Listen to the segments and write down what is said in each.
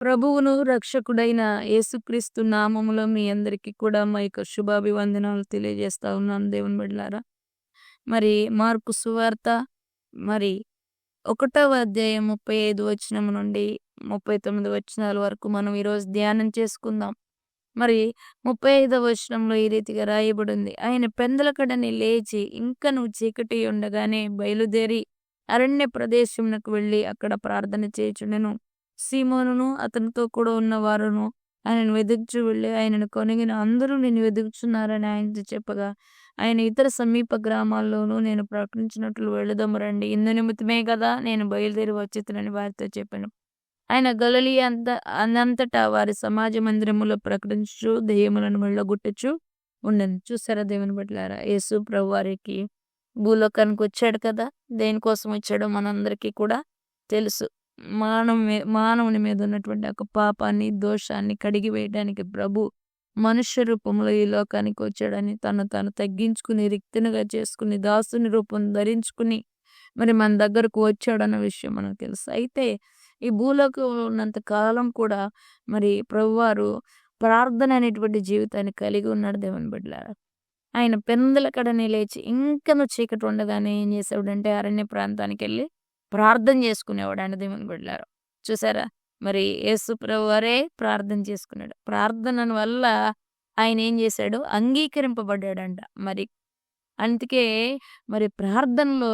ప్రభువును, రక్షకుడైన యేసుక్రీస్తు నామములో మీ అందరికీ కూడా మా యొక్క శుభాభివందనాలు తెలియజేస్తా ఉన్నాను దేవుని బిడ్డలారా. మరి మార్కు సువార్త మరి 1వ అధ్యాయం 35 వచనం నుండి 39 వచనాల వరకు మనం ఈరోజు ధ్యానం చేసుకుందాం. మరి 35వ వచనంలో ఈ రీతిగా రాయబడింది. ఆయన పెందలకడని లేచి ఇంకను చీకటి ఉండగానే బయలుదేరి అరణ్య ప్రదేశమునకు వెళ్ళి అక్కడ ప్రార్థన చేయుచుండెను. సీమోనును అతనితో కూడా ఉన్న వారును ఆయనను వెదుకుచు వెళ్ళి ఆయనను కొనిగిన అందరూ నిన్ను వెదుకుచున్నారని ఆయనతో చెప్పగా, ఆయన ఇతర సమీప గ్రామాల్లోనూ నేను ప్రకటించినట్లు వెళుదాము రండి, ఇందు నిమిత్తమే కదా నేను బయలుదేరి వచ్చేదనని వారితో చెప్పాను. ఆయన గలిలయ అనంతటా వారి సమాజ మందిరములో ప్రకటించుచు దెయ్యములను వెళ్ళగొట్టుచు ఉండెను. చూసారా దేవుని బిడ్డలారా, యేసు ప్రభువారికి భూలోకానికి వచ్చాడు కదా. దేనికోసం వచ్చాడో మనందరికీ కూడా తెలుసు. మానవుని మీద ఉన్నటువంటి ఒక పాపాన్ని, దోషాన్ని కడిగి వేయడానికి ప్రభు మనుష్య రూపంలో ఈ లోకానికి వచ్చాడని తాను తగ్గించుకుని రిక్తనుగా చేసుకుని దాసుని రూపం ధరించుకుని మరి మన దగ్గరకు వచ్చాడన్న విషయం మనకు తెలుసు. అయితే ఈ భూలోకంలో ఉన్నంత కాలం కూడా మరి ప్రభువారు ప్రార్థన అనేటువంటి జీవితాన్ని కలిగి ఉన్నాడు దేవుని బిడ్డలారా. ఆయన పెందల కడని లేచి ఇంకను చీకటి ఉండగానే ఏం చేసాడంటే అరణ్య ప్రాంతానికి వెళ్ళి ప్రార్థన చేసుకునేవాడు అండి దేవుని బిడ్డలారా. చూసారా, మరి యేసు ప్రభువారే ప్రార్థన చేసుకున్నాడు. ప్రార్థన వల్ల ఆయన ఏం చేశాడు, అంగీకరింపబడ్డాడంట. మరి అందుకే మరి ప్రార్థనలో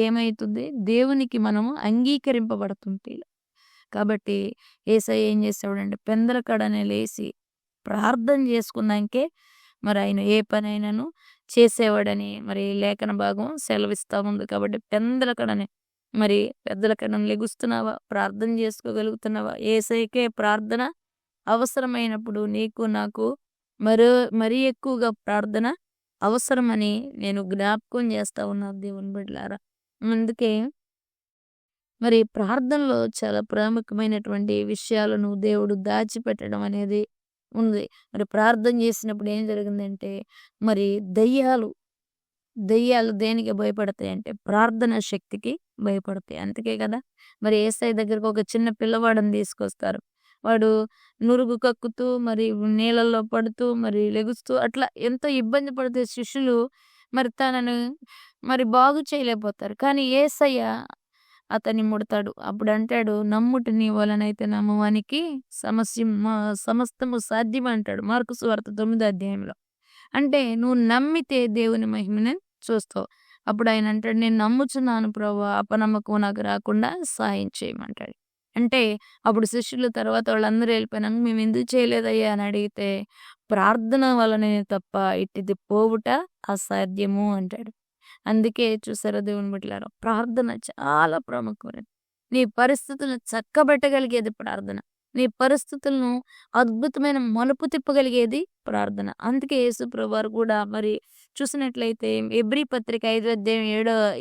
ఏమైతుంది, దేవునికి మనము అంగీకరింపబడుతుంటే. కాబట్టి యేసయ్య ఏం చేసాడంటే పెందల కడనే లేచి ప్రార్థన చేసుకున్నాకే మరి ఆయన ఏ పనైనాను చేసేవాడని మరి లేఖన భాగం సెలవిస్తా ఉంది. కాబట్టి పెందల కడనే మరి పెద్దల కన్నా లెగుస్తున్నావా, ప్రార్థన చేసుకోగలుగుతున్నావా? యేసయ్యకే ప్రార్థన అవసరమైనప్పుడు నీకు నాకు మరీ ఎక్కువగా ప్రార్థన అవసరమని నేను జ్ఞాపకం చేస్తా ఉన్నాను దేవుని బిడ్డలారా. అందుకే మరి ప్రార్థనలో చాలా ప్రాముఖ్యమైనటువంటి విషయాలను దేవుడు దాచిపెట్టడం అనేది ఉంది. మరి ప్రార్థన చేసినప్పుడు ఏం జరిగిందంటే మరి దెయ్యాలు దేనికి భయపడతాయి అంటే ప్రార్థన శక్తికి భయపడతాయి. అందుకే కదా మరి యేసయ్య దగ్గరకు ఒక చిన్న పిల్లవాడిని తీసుకొస్తారు. వాడు నురుగు కక్కుతూ మరి నీళ్ళల్లో పడుతూ మరి లెగుస్తూ అట్లా ఎంతో ఇబ్బంది పడితే శిష్యులు మరి తనను మరి బాగు చేయలేకపోతారు. కానీ యేసయ్య అతన్ని ముడతాడు. అప్పుడు అంటాడు, నమ్ముట నీ వలనైతే నమ్మువానికి సమస్తము సాధ్యం అంటాడు మార్కు సువార్త 9వ అధ్యాయంలో. అంటే నువ్వు నమ్మితే దేవుని మహిమని చూస్తావు. అప్పుడు ఆయన అంటాడు, నేను నమ్ముచున్నాను ప్రభువా, అపనమ్మకం నాకు రాకుండా సాయం చేయమంటాడు. అంటే అప్పుడు శిష్యులు తర్వాత వాళ్ళందరూ వెళ్ళిపోయినాక మేము ఎందుకు చేయలేదయ్యా అని అడిగితే, ప్రార్థన వలనే తప్ప ఇట్టిది పోవుట అసాధ్యము అంటాడు. అందుకే చూసారా దేవుని బిడ్డలారా, ప్రార్థన చాలా ప్రాముఖ్యమైనది. నీ పరిస్థితులను చక్కబెట్టగలిగేది ప్రార్థన. నీ పరిస్థితులను అద్భుతమైన మలుపు తిప్పగలిగేది ప్రార్థన. అందుకే యేసు ప్రభువారు కూడా మరి చూసినట్లయితే ఎబ్రీ పత్రిక 5వ అధ్యాయం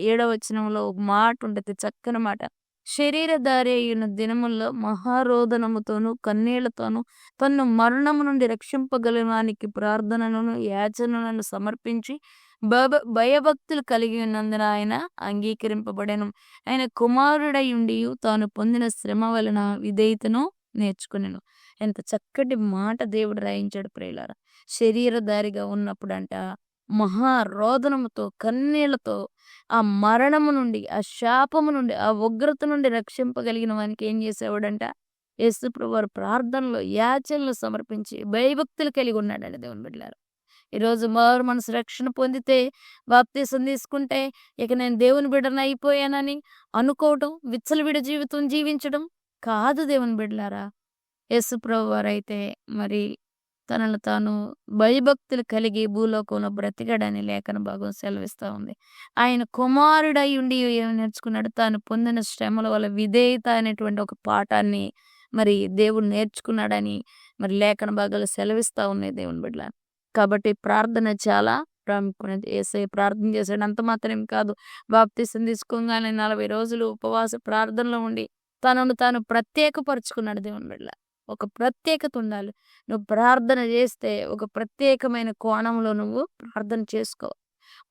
7వ వచనంలో ఒక మాట ఉంటది, చక్కని మాట. శరీరధారి అయిన దినముల్లో మహారోదనముతోనూ కన్నీళ్లతోనూ తన్ను మరణము నుండి రక్షింపగలవానికి ప్రార్థనలను యాచనలను సమర్పించి భయభక్తులు కలిగి ఉన్నందున ఆయన అంగీకరింపబడెను. ఆయన కుమారుడై ఉండి తాను పొందిన శ్రమ వలన విధేయతను నేర్చుకునేను. ఎంత చక్కటి మాట దేవుడు రాయించాడు ప్రియులారా. శరీరధారిగా ఉన్నప్పుడంట మహారోదనముతో కన్నీళ్లతో ఆ మరణము నుండి, ఆ శాపము నుండి, ఆ ఉగ్రత నుండి రక్షింపగలిగిన వానికి ఏం చేసేవాడంట, యేసు ప్రభువారు ప్రార్థనలో యాచనలు సమర్పించి భయభక్తులు కలిగి ఉన్నాడండి దేవుని బిడ్డలారా. ఈరోజు మారు మనసు రక్షణ పొందితే, బాప్తీసం తీసుకుంటే ఇక నేను దేవుని బిడ్డను అయిపోయానని అనుకోవటం, విచ్చలవిడి జీవితం జీవించడం కాదు దేవుని బిడ్డలారా. యేసు ప్రభువారైతే మరి తనను తాను భయభక్తులు కలిగి భూలోకంలో బ్రతికాడని లేఖన భాగం సెలవిస్తా ఉంది. ఆయన కుమారుడై ఉండి ఏమి నేర్చుకున్నాడు, తాను పొందిన శ్రమల వల్ల విధేయత అనేటువంటి ఒక పాఠాన్ని మరి దేవుడు నేర్చుకున్నాడని మరి లేఖన భాగాలు సెలవిస్తా ఉన్నాయి దేవుని బిడ్డలారా. కాబట్టి ప్రార్థన చాలా ప్రాముఖ్యమైనది. యేసయ్య ప్రార్థన చేశాడు. అంత మాత్రం కాదు, బాప్తీసం తీసుకోగానే 40 రోజులు ఉపవాస ప్రార్థనలో ఉండి తనను తాను ప్రత్యేకపరుచుకున్నాడు దేవుని బిడ్డ. ఒక ప్రత్యేకత ఉండాలి. నువ్వు ప్రార్థన చేస్తే ఒక ప్రత్యేకమైన కోణంలో నువ్వు ప్రార్థన చేసుకో.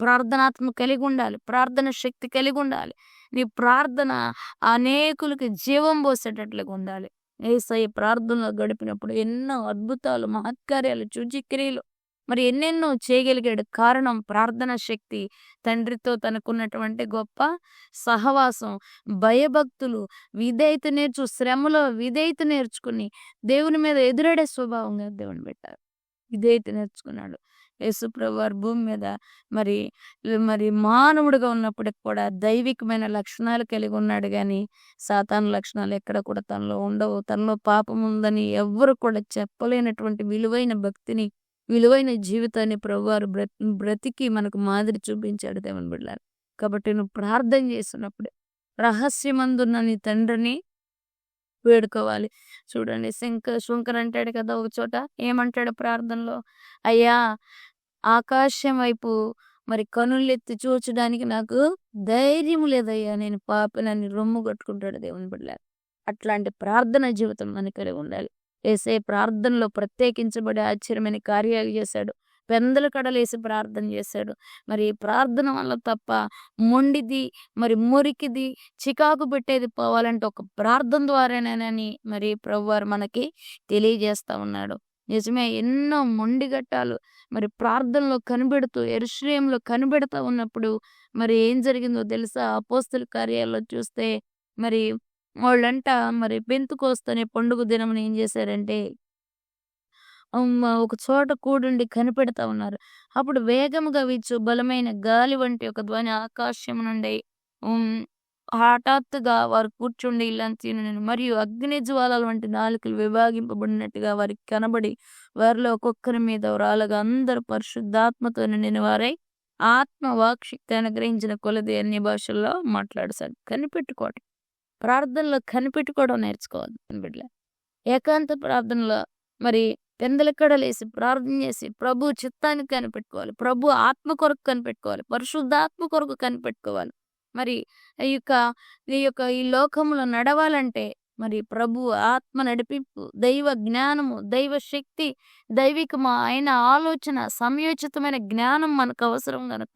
ప్రార్థనాత్మ కలిగి ఉండాలి. ప్రార్థన శక్తి కలిగి ఉండాలి. నీ ప్రార్థన అనేకులకి జీవం పోసేటట్లుగా ఉండాలి. యేసయ్య ప్రార్థనలో గడిపినప్పుడు ఎన్నో అద్భుతాలు, మహత్కార్యాలు, సూచక్రియలు మరి ఎన్నెన్నో చేయగలిగాడు. కారణం ప్రార్థన శక్తి, తండ్రితో తనకున్నటువంటి గొప్ప సహవాసం, భయభక్తులు, విధేయత శ్రమలో విధేయత నేర్చుకుని దేవుని మీద ఎదురెడే స్వభావంగా దేవుని పెట్టారు. విధేయత నేర్చుకున్నాడు. యేసుప్రభువారు భూమి మీద మరి మరి మానవుడిగా ఉన్నప్పటికి కూడా దైవికమైన లక్షణాలు కలిగి ఉన్నాడు గానీ, సాతాను లక్షణాలు ఎక్కడ కూడా తనలో ఉండవు. తనలో పాపం ఉందని ఎవ్వరు కూడా చెప్పలేనటువంటి విలువైన భక్తిని, విలువైన జీవితాన్ని ప్రభువారు బ్రతికి మనకు మాదిరి చూపించాడు దేవుని బిడ్డలారా. కాబట్టి నువ్వు ప్రార్థన చేస్తున్నప్పుడు రహస్యమందున్న నీ తండ్రిని వేడుకోవాలి. చూడండి శంకర్ అంటాడు కదా ఒక చోట, ఏమంటాడు ప్రార్థనలో? అయ్యా, ఆకాశం వైపు మరి కనులెత్తి చూచడానికి నాకు ధైర్యం లేదయ్యా, నేను పాపినని రొమ్ము కొట్టుకుంటాడు దేవుని బిడ్డలారా. అట్లాంటి ప్రార్థన జీవితం మనకు కలిగి ఉండాలి. యేసయ్య ప్రార్థనలో ప్రత్యేకించబడి ఆశ్చర్యమైన కార్యాలు చేశాడు. పెందల కడలేసి ప్రార్థన చేశాడు. మరి ప్రార్థన వల్ల తప్ప మొండిది, మరి మురికిది, చికాకు పెట్టేది పోవాలంటే ఒక ప్రార్థన ద్వారానేనని మరి ప్రభువారు మనకి తెలియజేస్తా ఉన్నాడు. నిజమే, ఎన్నో మొండిగట్టాలు మరి ప్రార్థనలో కనిపెడుతూ యెరూషలేములో కనిపెడతా ఉన్నప్పుడు మరి ఏం జరిగిందో తెలుసా? అపోస్తల కార్యాల్లో చూస్తే మరి వాళ్ళంట మరి పెంతుకోస్తు అనే పండుగ దినమున ఏం చేశారంటే ఒక చోట కూడుండి కనిపెడతా ఉన్నారు. అప్పుడు వేగముగా వీచు బలమైన గాలి వంటి ఒక ధ్వని ఆకాశం నుండి హ్మ్. హఠాత్తుగా వారు కూర్చుండి ఇల్లంతీనెను. మరియు అగ్ని జ్వాలల వంటి నాలుకలు విభాగింపబడినట్టుగా వారికి కనబడి వారిలో ఒక్కొక్కరి మీద రాలగా అందరూ పరిశుద్ధాత్మతో నిండిన వారై ఆత్మ వాక్శక్తి అనుగ్రహించిన కొలది అన్య భాషల్లో మాట్లాడసాడు. కనిపెట్టుకోవడం, ప్రార్థనలో కనిపెట్టుకోవడం నేర్చుకోవాలి బిడ్డలారా. ఏకాంత ప్రార్థనలో మరి పెందలకడలేసి ప్రార్థన చేసి ప్రభు చిత్తానికి కనిపెట్టుకోవాలి. ప్రభు ఆత్మ కొరకు కనిపెట్టుకోవాలి. పరిశుద్ధాత్మ కొరకు కనిపెట్టుకోవాలి. మరి ఈ యొక్క ఈ లోకంలో నడవాలంటే మరి ప్రభు ఆత్మ నడిపింపు, దైవ జ్ఞానము, దైవ శక్తి, అయిన ఆలోచన, సమయోచితమైన జ్ఞానం మనకు అవసరం గనక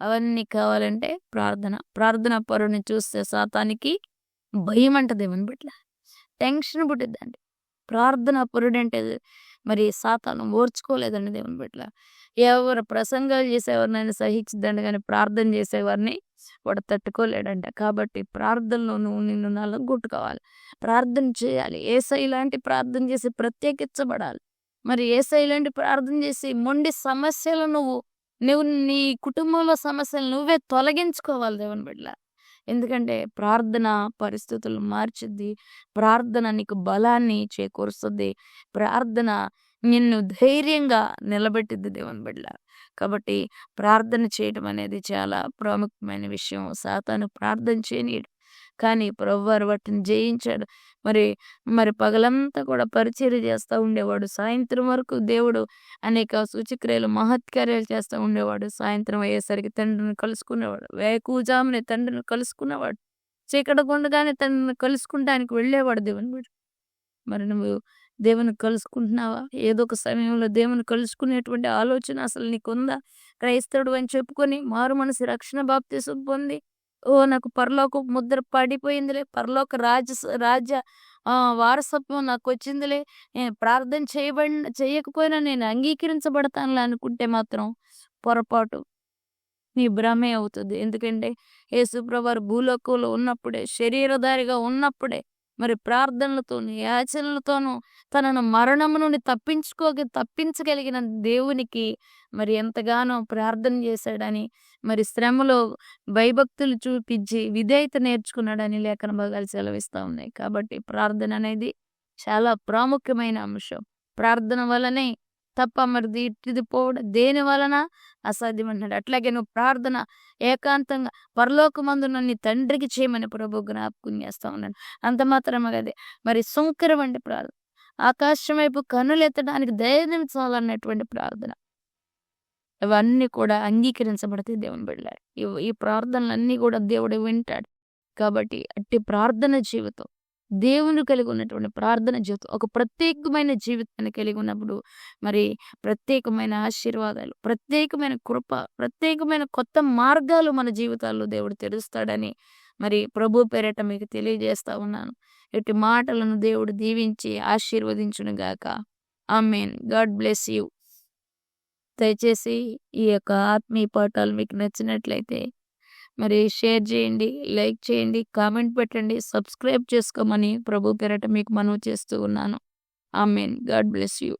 అవన్నీ కావాలంటే ప్రార్థన పరుని చూస్తే సాతానికి భయం అంట దేవుని బిడ్డ, టెన్షన్ పుట్టిద్దండి. ప్రార్థన పరుడంటే మరి సాతాను ఓర్చుకోలేదండి దేవుని బిడ్డ. ఎవరు ప్రసంగాలు చేసేవారినైనా సహించిద్దండి, కానీ ప్రార్థన చేసేవారిని వాడు తట్టుకోలేడంట. కాబట్టి ప్రార్థనలో నువ్వు నిన్ను నలగొట్టుకోవాలి, ప్రార్థన చేయాలి. యేసయ్య ఇలాంటి ప్రార్థన చేసి ప్రత్యేకించబడాలి. మరి యేసయ్య ఇలాంటి ప్రార్థన చేసి మొండి సమస్యలు నువ్వు నీ కుటుంబంలో సమస్యలు నువ్వే తొలగించుకోవాలి దేవుని బిడ్డ. ఎందుకంటే ప్రార్థన పరిస్థితులు మార్చిద్ది. ప్రార్థన నీకు బలాన్ని చేకూరుస్తుంది. ప్రార్థన నిన్ను ధైర్యంగా నిలబెట్టిద్ది దేవుని బిడ్డ. కాబట్టి ప్రార్థన చేయడం అనేది చాలా ప్రాముఖ్యమైన విషయం. సాతాను ప్రార్థన చేయనీయడు, కానీ ప్రభువారు వాటిని జయించాడు. మరి పగలంతా కూడా పరిచర్య చేస్తూ ఉండేవాడు. సాయంత్రం వరకు దేవుడు అనేక సూచక్రియలు, మహత్కార్యాలు చేస్తూ ఉండేవాడు. సాయంత్రం అయ్యేసరికి తండ్రిని కలుసుకునేవాడు. వేకువజామునే తండ్రిని కలుసుకునేవాడు. చీకటి గుండగానే తండ్రిని కలుసుకుంటానికి వెళ్ళేవాడు దేవుని బిడ్డ. మరి నువ్వు దేవుని కలుసుకుంటున్నావా? ఏదో ఒక సమయంలో దేవుని కలుసుకునేటువంటి ఆలోచన అసలు నీకుందా? క్రైస్తవుడు అని చెప్పుకొని మారు మనసు రక్షణ బాప్తిసం పొంది, ఓ నాకు పరలోక ముద్ర పడిపోయిందిలే, పరలోక రాజ్య వారసత్వం నాకు వచ్చిందిలే, నేను ప్రార్థన చేయకపోయినా నేను అంగీకరించబడతానులే అనుకుంటే మాత్రం పొరపాటు, నీ భ్రమే అవుతుంది. ఎందుకంటే యేసుప్రభువారు భూలోకంలో ఉన్నప్పుడే, శరీరధారిగా ఉన్నప్పుడే మరి ప్రార్థనలతోను, యాచనలతోనూ తనను మరణము నుండి తప్పించగలిగిన దేవునికి మరి ఎంతగానో ప్రార్థన చేశాడని, మరి శ్రమలో భయభక్తులు చూపించి విధేయత నేర్చుకున్నాడని లేఖన భాగాలు సెలవిస్తా ఉన్నాయి. కాబట్టి ప్రార్థన అనేది చాలా ప్రాముఖ్యమైన అంశం. ప్రార్థన వలనే తప్ప మరి ఇట్టిది పోవడం దేని వలన అసాధ్యం అంటున్నాడు. అట్లాగే నువ్వు ప్రార్థన ఏకాంతంగా పరలోకమందున్న నీ తండ్రికి చేయమని ప్రభు జ్ఞాపకం చేస్తా ఉన్నాడు. అంత మాత్రమే కదే మరి సుంకరం వంటి ప్రార్థన, ఆకాశం వైపు కన్నులెత్తడానికి ధైర్యం చాలన్నటువంటి ప్రార్థన, ఇవన్నీ కూడా అంగీకరించబడతాయి దేవుని బిడ్డలారా. ఈ ప్రార్థనలన్నీ కూడా దేవుడు వింటాడు. కాబట్టి అట్టి ప్రార్థన జీవితం, దేవుని కలిగి ఉన్నటువంటి ప్రార్థన జీవితం, ఒక ప్రత్యేకమైన జీవితాన్ని కలిగి ఉన్నప్పుడు మరి ప్రత్యేకమైన ఆశీర్వాదాలు, ప్రత్యేకమైన కృప, ప్రత్యేకమైన కొత్త మార్గాలు మన జీవితాల్లో దేవుడు తెరుస్తాడని మరి ప్రభు పేరిట మీకు తెలియజేస్తా ఉన్నాను. ఇటు మాటలను దేవుడు దీవించి ఆశీర్వదించును గాక. ఆమేన్. God bless you. దయచేసి ఈ యొక్క ఆత్మీయ పాఠాలు మీకు నచ్చినట్లయితే మరి షేర్ చేయండి, లైక్ చేయండి, కామెంట్ పెట్టండి, సబ్స్క్రైబ్ చేసుకోమని ప్రభు పేరిట మీకు మనవి చేస్తూ ఉన్నాను. ఆమేన్. God bless you.